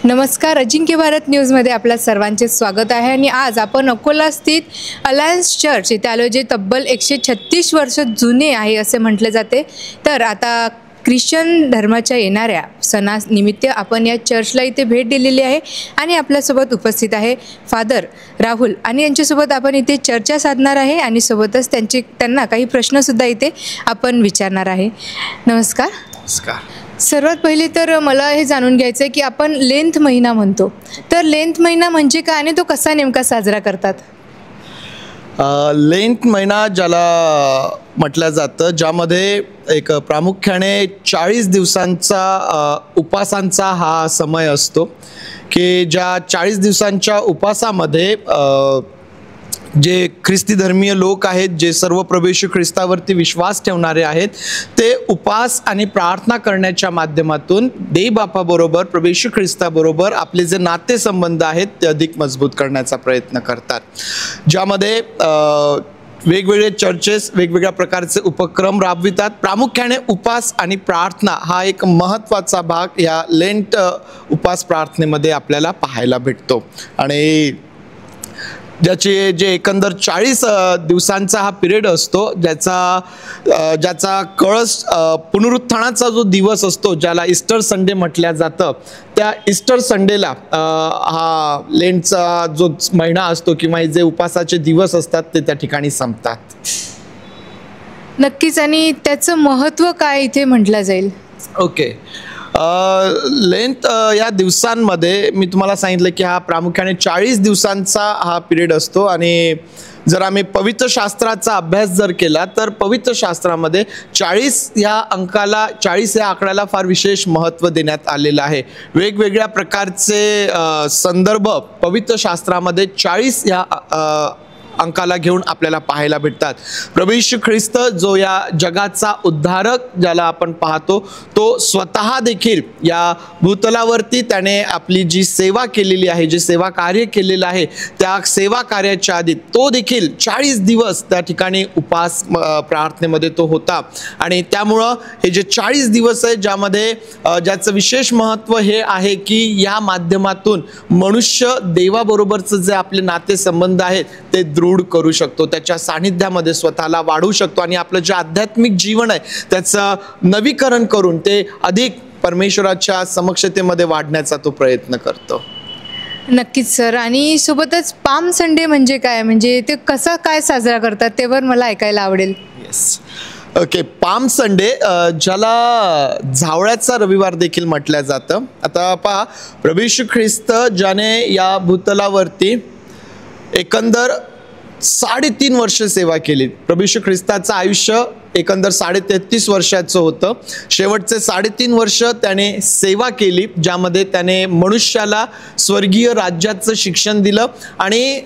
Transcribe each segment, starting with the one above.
नमस्कार, अजिंक्य भारत न्यूजमध्ये आपल्या सर्वांचे स्वागत आहे। आणि आज आपण अकोला स्थित अलायन्स चर्च इथे आलो, जे तब्बल 136 वर्ष जुने आहे असे म्हटले जाते। तर आता ख्रिश्चन धर्माच्या येणाऱ्या सणानिमित्त आपण या चर्चला इथे भेट दिलेली आहे आणि आपल्यासोबत उपस्थित आहे फादर राहुल आणि यांच्यासोबत आपण इथे चर्चा साधणार आहे आणि सोबतच त्यांना काही प्रश्नसुद्धा इथे आपण विचारणार आहे। नमस्कार। नमस्कार। सर्वात पहिले तर मला हे जाणून घ्यायचं आहे की आपण लेंथ महिना म्हणतो, तर लेंथ महिना म्हणजे काय आणि तो कसा नेमका साजरा करतात? लेंथ महिना ज्याला म्हटलं जातं, ज्यामध्ये एक प्रामुख्याने 40 दिवसांचा उपासांचा हा समय असतो की ज्या 40 दिवसांच्या उपासामध्ये जे ख्रिस्ती धर्मीय लोक आहेत, जे सर्व प्रभू येशू ख्रिस्तावरती विश्वास ठेवणारे आहेत, ते उपास आणि प्रार्थना करण्याच्या माध्यमातून देव बापाबरोबर प्रभू येशू ख्रिस्ताबरोबर आपले जे नातेसंबंध आहेत ते अधिक मजबूत करण्याचा प्रयत्न करतात। ज्यामध्ये वेगवेगळे चर्चेस वेगवेगळ्या प्रकारचे उपक्रम राबवितात। प्रामुख्याने उपास आणि प्रार्थना हा एक महत्त्वाचा भाग या लेंट उपास प्रार्थनेमध्ये आपल्याला पाहायला भेटतो। आणि ज्याचे जे एकंदर 40 दिवसांचा हा पिरियड असतो, ज्याचा कळस पुनरुत्थानाचा जो दिवस असतो, ज्याला ईस्टर संडे म्हटलं जातं, त्या ईस्टर संडेला हा लेंटचा जो महिना असतो किंवा जे उपासाचे दिवस असतात ते त्या ठिकाणी संपतात। नक्कीच। आणि त्याचं महत्त्व काय इथे म्हटलं जाईल? ओके, लेंथ या दिवसांमध्ये मी तुम्हाला सांगितलं की हा प्रामुख्याने 40 दिवसांचा हा पिरियड असतो। आणि जर आम्ही पवित्र शास्त्राचा अभ्यास जर केला तर पवित्र शास्त्रामध्ये 40 या अंकाला, 40 या आकड्याला फार विशेष महत्त्व देण्यात आलेलं आहे। वेगवेगळ्या प्रकारचे संदर्भ पवित्र शास्त्रामध्ये 40 या अंकाला घेऊन आपल्याला पाहायला भेटतात। प्रभू येशू ख्रिस्त जो या जगाचा उद्धारक ज्याला आपण पाहतो, तो स्वतः देखील या भूतलावरती त्याने आपली जी सेवा केलेली आहे, जे सेवा कार्य केलेलं आहे, त्या सेवा कार्याच्या आधी तो देखील 40 दिवस त्या ठिकाणी उपास प्रार्थनेमध्ये तो होता। आणि त्यामुळं हे जे 40 दिवस आहे, ज्यामध्ये ज्याचं विशेष महत्त्व हे आहे की या माध्यमातून मनुष्य देवाबरोबरचं जे आपले नातेसंबंध आहेत ते दृढ करू शकतो, त्याच्या सानिध्यामध्ये स्वतःला वाढवू शकतो आणि आपलं जे आध्यात्मिक जीवन आहे त्याचं नवीकरण करून ते अधिक परमेश्वराच्या समक्षतेमध्ये वाढण्याचा तो प्रयत्न करतो। नक्कीच सर। आणि सोबतच पाम संडे म्हणजे काय, म्हणजे ते कसं काय साजरा करतात त्यावर मला ऐकायला आवडेल। Yes, okay. पाम संडे ज्याला झावळ्याचा रविवार देखील म्हटलं जातं। आता पहा, प्रभू येशू ख्रिस्त ज्याने या भूतलावरती एकंदर 3.5 वर्ष सेवा केली। प्रभू येशू ख्रिस्ताचं आयुष्य एकंदर 33.5 वर्षाचं होतं। शेवटचे 3.5 वर्ष त्याने सेवा केली, ज्यामध्ये त्याने मनुष्याला स्वर्गीय राज्याचं शिक्षण दिलं आणि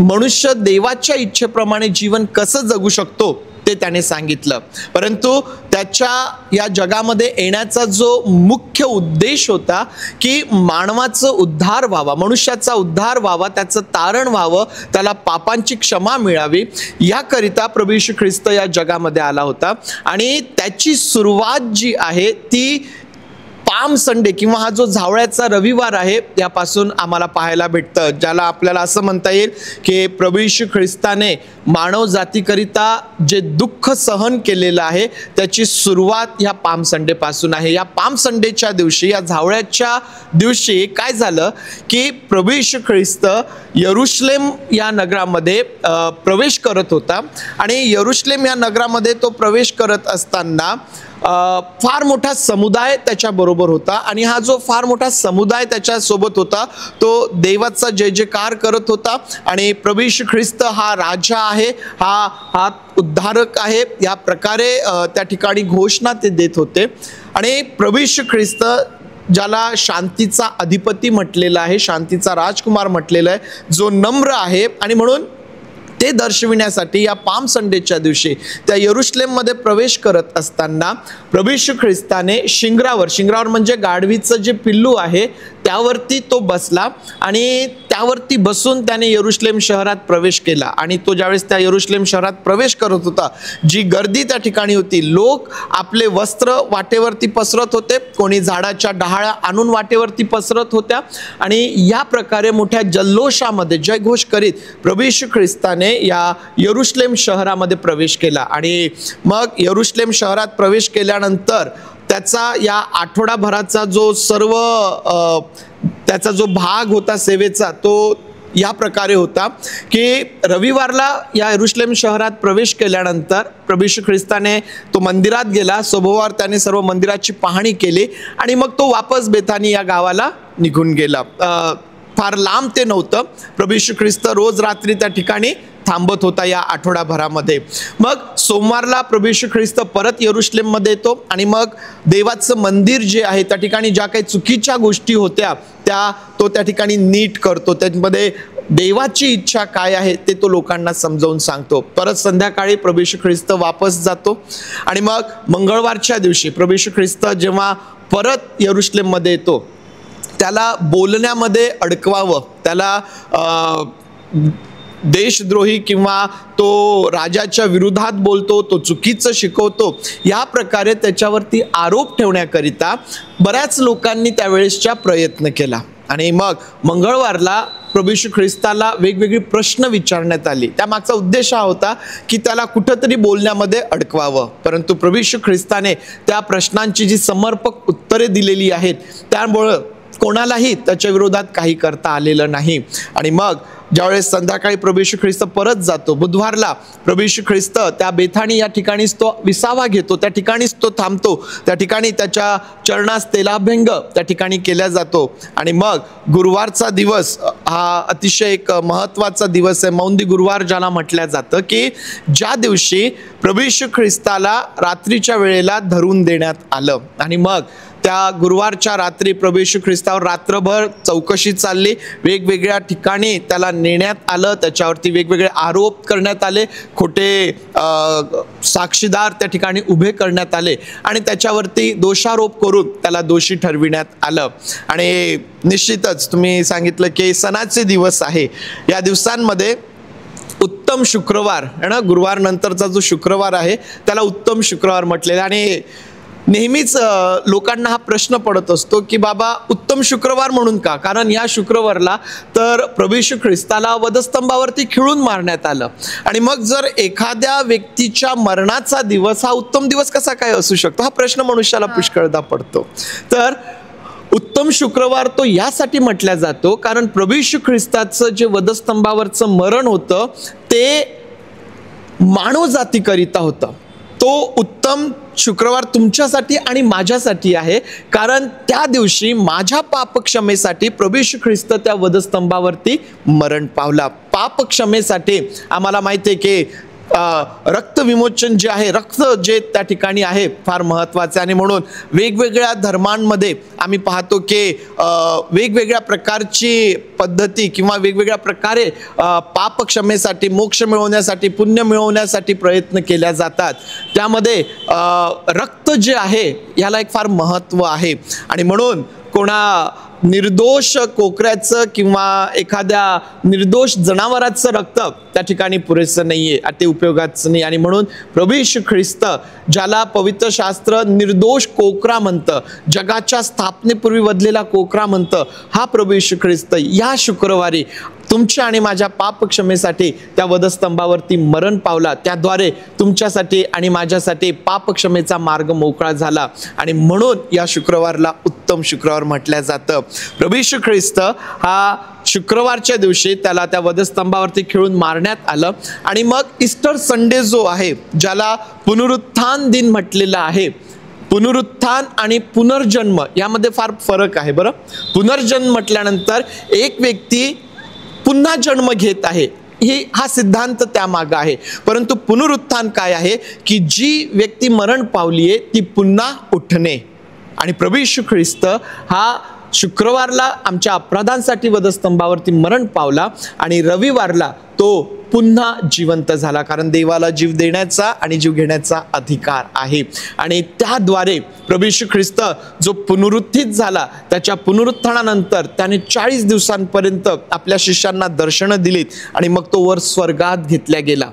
मनुष्य देवाच्या इच्छेप्रमाणे जीवन कसं जगू शकतो ते त्याने सांगितलं। परंतु त्याच्या या जगामध्ये येण्याचा जो मुख्य उद्देश होता की मानवाचं उद्धार व्हावा, मनुष्याचा उद्धार व्हावा, त्याचं तारण व्हावं, त्याला पापांची क्षमा मिळावी, याकरिता प्रभू येशू ख्रिस्त या जगामध्ये आला होता। आणि त्याची सुरुवात जी आहे ती पाम संडे किंवा हा जो झावळ्याचा रविवार आहे यापासून आम्हाला पाहायला भेटतं, ज्याला आपल्याला असं म्हणता येईल की प्रभू येशू ख्रिस्ताने मानव जातीकरिता जे दुःख सहन केलेलं आहे त्याची सुरुवात या पाम संडे पासून आहे। या पाम संडेच्या दिवशी, या झावळ्याच्या दिवशी काय झालं की प्रभू येशू ख्रिस्त यरुशलेम या नगरामध्ये प्रवेश करत होता। आणि यरुशलेम या नगरामध्ये तो प्रवेश करत असताना फार मोठा समुदाय त्याच्या बरोबर होता। आणि हा जो फार मोठा समुदाय त्याच्या सोबत होता तो देवाचा जय जयकार करत होता। आणि प्रभू येशू ख्रिस्त हा राजा आहे, हा उद्धारक आहे, या प्रकारे त्या ठिकाणी घोषणा ते देत होते। आणि प्रभू येशू ख्रिस्त ज्याला शांतीचा अधिपती म्हटलेला आहे, शांतीचा राजकुमार म्हटलेला आहे, जो नम्र आहे, आणि म्हणून ते दर्शविण्यासाठी या पाम संडेच्या दिवशी त्या यरुशलेममध्ये प्रवेश करत असताना प्रभू येशू ख्रिस्ताने शिंगरावर म्हणजे गाढवीचं जे पिल्लू आहे त्यावरती तो बसला आणि त्यावरती बसून त्याने यरुशलेम शहरात प्रवेश केला. आणि तो ज्यावेळेस त्या यरुशलेम शहरात प्रवेश करत होता, जी गर्दी त्या ठिकाणी होती, लोक आपले वस्त्र वाटेवरती पसरत होते, कोणी झाडाच्या डहाळ्या आणून वाटेवरती पसरत होत्या. आणि या प्रकारे मोठ्या जल्लोषामध्ये जयघोष करीत प्रभू येशू ख्रिस्ताने या यरुशलेम शहरामध्ये प्रवेश केला. आणि मग यरुशलेम शहरात प्रवेश केल्यानंतर त्याचा या आठवडाभराचा जो सर्व त्याचा जो भाग होता सेवेचा, तो या प्रकारे होता की रविवारला या यरुशलेम शहरात प्रवेश केल्यानंतर प्रभू येशू ख्रिस्ताने तो मंदिरात गेला. सोमवार त्याने सर्व मंदिराची पाहणी केली आणि मग तो वापस बेथानी या गावाला निघून गेला. फार लांब ते नव्हतं. प्रभू येशू ख्रिस्त रोज रात्री त्या ठिकाणी थांबत होता या आठवडाभरामध्ये. मग सोमवारला प्रभू येशू ख्रिस्त परत यरुशलेममध्ये येतो आणि मग देवाचं मंदिर जे आहे त्या ठिकाणी ज्या काही चुकीच्या गोष्टी होत्या तो त्या ठिकाणी नीट करतो. त्यामध्ये देवाची इच्छा काय आहे ते तो लोकांना समजावून सांगतो. परत संध्याकाळी प्रभू येशू ख्रिस्त वापस जातो आणि मग मंगळवारच्या दिवशी प्रभू येशू ख्रिस्त जेव्हा परत यरुशलेममध्ये येतो, त्याला बोलण्यामध्ये अडकवावं, त्याला देशद्रोही किंवा तो राजाच्या विरोधात बोलतो, तो चुकीचं शिकवतो, या प्रकारे त्याच्यावरती आरोप ठेवण्याकरिता बऱ्याच लोकांनी त्यावेळेसचा प्रयत्न केला. आणि मग मंगळवारला प्रभू येशू ख्रिस्ताला वेगवेगळे प्रश्न विचारण्यात आले. त्यामागचा उद्देश हा होता की त्याला कुठंतरी बोलण्यामध्ये अडकवावं. परंतु प्रभू येशू ख्रिस्ताने त्या प्रश्नांची जी समर्पक उत्तरे दिलेली आहेत, त्यामुळं कोणालाही त्याच्या विरोधात काही करता आलेलं नाही. आणि मग ज्यावेळेस संध्याकाळी प्रभू येशू ख्रिस्त परत जातो, बुधवारला प्रभू येशू ख्रिस्त त्या बेथानी या ठिकाणीच तो विसावा घेतो, त्या ठिकाणीच तो थांबतो, त्या ठिकाणी त्याच्या चरणास तेलाभ्यंग त्या ठिकाणी केला जातो. आणि मग गुरुवारचा दिवस हा अतिशय एक महत्त्वाचा दिवस आहे, मौंदी गुरुवार ज्याला म्हटलं जातं, की ज्या दिवशी प्रभू येशू ख्रिस्ताला रात्रीच्या वेळेला धरून देण्यात आलं. आणि मग त्या गुरुवारच्या रात्री प्रभू येशू ख्रिस्तावर रात्रभर चौकशी चालली, वेगवेगळ्या ठिकाणी त्याला नेण्यात आलं, त्याच्यावरती वेगवेगळे आरोप करण्यात आले, खोटे साक्षीदार त्या ठिकाणी उभे करण्यात आले आणि त्याच्यावरती दोषारोप करून त्याला दोषी ठरविण्यात आलं. आणि निश्चितच तुम्ही सांगितलं की सणाचे दिवस आहे, या दिवसांमध्ये उत्तम शुक्रवार आहे ना, गुरुवार नंतरचा जो शुक्रवार आहे त्याला उत्तम शुक्रवार म्हटलेला. आणि नेहमीच लोकांना हा प्रश्न पडत असतो की बाबा उत्तम शुक्रवार म्हणून का? कारण या शुक्रवारला तर प्रभू येशू ख्रिस्ताला वधस्तंभावरती खिळून मारण्यात आलं. आणि मग जर एखाद्या व्यक्तीच्या मरणाचा दिवस हा उत्तम दिवस कसा काय असू शकतो, हा प्रश्न मनुष्याला पुष्कळदा पडतो. तर उत्तम शुक्रवार तो यासाठी म्हटला जातो कारण प्रभू येशू ख्रिस्ताचं जे वधस्तंभावरचं मरण होतं ते मानवजातीकरिता होतं. तो उत्तम शुक्रवार तुमच्यासाठी आणि माझ्यासाठी आहे, कारण त्या दिवशी माझ्या पापक्षमेसाठी प्रभू येशू ख्रिस्त त्या वधस्तंभावरती मरण पावला. पापक्षमेसाठी आम्हाला माहिती आहे की रक्त विमोचन जे आहे, रक्त जे त्या ठिकाणी आहे फार महत्त्वाचे. आणि म्हणून वेगवेगळ्या धर्मांमध्ये आम्ही पाहतो की वेगवेगळ्या प्रकारची पद्धती किंवा वेगवेगळ्या प्रकारे पापक्षमेसाठी, मोक्ष मिळवण्यासाठी, पुण्य मिळवण्यासाठी प्रयत्न केल्या जातात. त्यामध्ये रक्त जे आहे याला एक फार महत्त्व आहे. आणि म्हणून कोणा निर्दोष कोकऱ्याचं किंवा एखाद्या निर्दोष जनावराचं रक्त त्या ठिकाणी पुरेसं नाहीये, ते उपयोगाचं नाही. आणि म्हणून प्रभू येशू ख्रिस्त ज्याला पवित्र शास्त्र निर्दोष कोकरा म्हणतं, जगाच्या स्थापनेपूर्वी वधलेला कोकरा म्हणतं, हा प्रभू येशू ख्रिस्त या शुक्रवारी तुमच्या आणि माझ्या पापक्षमेसाठी त्या वधस्तंभावरती मरण पावला. त्याद्वारे तुमच्यासाठी आणि माझ्यासाठी पापक्षमेचा मार्ग मोकळा झाला. आणि म्हणून या शुक्रवारला उत्तम शुक्रवार म्हटलं जातं. प्रभू येशू ख्रिस्त हा शुक्रवारच्या दिवशी त्याला त्या वधस्तंभावरती खिळून मारण्यात आलं. आणि मग ईस्टर संडे जो आहे, ज्याला पुनरुत्थान दिन म्हटलेलं आहे, पुनरुत्थान आणि पुनर्जन्म यामध्ये फार फरक आहे बरं. पुनर्जन्म म्हटल्यानंतर एक व्यक्ती पुन्हा जन्म घेत आहे, हा सिद्धांत त्यामागे आहे. परंतु पुनरुत्थान काय आहे की जी व्यक्ती मरण पावली आहे ती पुन्हा उठणे. आणि प्रभू येशू ख्रिस्त हा शुक्रवारला आमच्या अपराधांसाठी वधस्तंभावरती मरण पावला आणि रविवारला तो पुन्हा जिवंत झाला, कारण देवाला जीव देण्याचा आणि जीव घेण्याचा अधिकार आहे. आणि त्याद्वारे प्रभू येशू ख्रिस्त जो पुनरुत्थित झाला, त्याच्या पुनरुत्थानानंतर त्याने 40 दिवसांपर्यंत आपल्या शिष्यांना दर्शनं दिलीत आणि मग तो वर स्वर्गात घेतला गेला.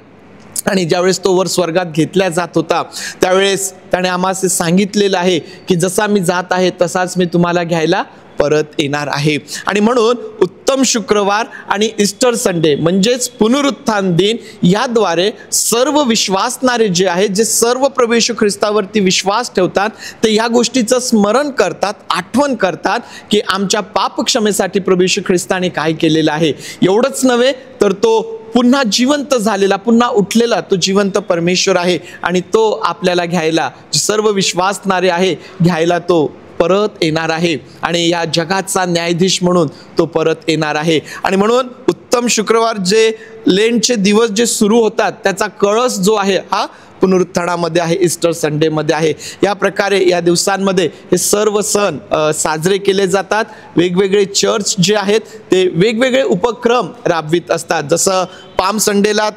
आणि ज्यावेळेस तो वर स्वर्गात घेतला जात होता त्यावेळेस त्याने आम्हाला सांगितलेलं आहे की जसा मी जात आहे तसाच मी तुम्हाला घ्यायला परत येणार आहे. आणि म्हणून उत्तम शुक्रवार आणि ईस्टर संडे म्हणजेच पुनरुत्थान दिन याद्वारे सर्व विश्वासणारे जे आहेत, जे सर्व प्रभू येशू ख्रिस्तावरती विश्वास ठेवतात, ते ह्या गोष्टीचं स्मरण करतात, आठवण करतात की आमच्या पापक्षमेसाठी प्रभू येशू ख्रिस्ताने काय केलेलं आहे. एवढंच नव्हे तर तो पुन्हा जिवंत झालेला, पुन्हा उठलेला तो जिवंत परमेश्वर आहे आणि तो आपल्याला घ्यायला, सर्व विश्वासणारे आहे घ्यायला तो परत येणार आहे आणि या जगाचा न्यायाधीश म्हणून तो परत येणार आहे. आणि म्हणून उत्तम शुक्रवार जे लेंटचे दिवस जे सुरू होतात त्याचा कळस जो आहे हा पुनरुत्थानामध्ये आहे, ईस्टर संडेमध्ये आहे. या प्रकारे या दिवसांमध्ये हे सर्व सण साजरे केले जातात. वेगवेगळे चर्च जे आहेत ते वेगवेगळे उपक्रम राबवित असतात. जसं पाम संडेला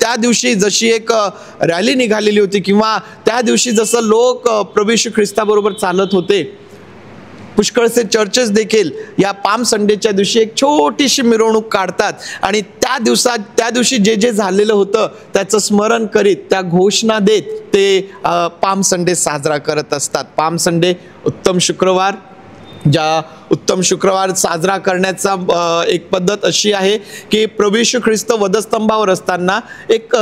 त्या दिवशी जशी एक रॅली निघालेली होती किंवा त्या दिवशी जसं लोक प्रभू येशू ख्रिस्ताबरोबर चालत होते, पुष्कळसे चर्चेस देखील या पाम संडेच्या दिवशी एक छोटीशी मिरवणूक काढतात आणि त्या दिवशी जे जे झालेलं होतं त्याचं स्मरण करीत, त्या घोषणा देत ते पाम संडे साजरा करत असतात. पाम संडे उत्तम शुक्रवार, ज्या उत्तम शुक्रवार साजरा करण्याचा एक पद्धत अशी आहे की प्रभू येशू ख्रिस्त वधस्तंभावर असताना एक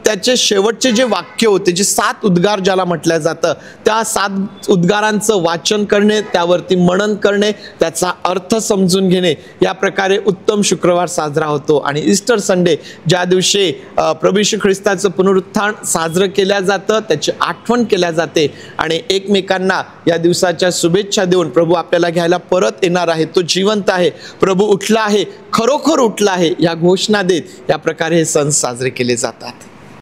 त्याचे शेवटचे जे वाक्य होते, जे 7 उद्गार ज्याला म्हटलं जातं, त्या 7 उद्गारांचं वाचन करणे, त्यावरती मनन करणे, त्याचा अर्थ समजून घेणे, या प्रकारे उत्तम शुक्रवार साजरा होतो. आणि ईस्टर संडे ज्या दिवशी प्रभू येशू ख्रिस्ताचं पुनरुत्थान साजरं केल्या जातं, त्याची आठवण केल्या जाते आणि एकमेकांना या दिवसाच्या शुभेच्छा देऊन प्रभू आपल्याला घ्यायला परत येणार आहे, तो जिवंत आहे, प्रभू उठला आहे, खरोखर उठला आहे, या घोषणा देत या प्रकारे हे सण साजरे केले जातात.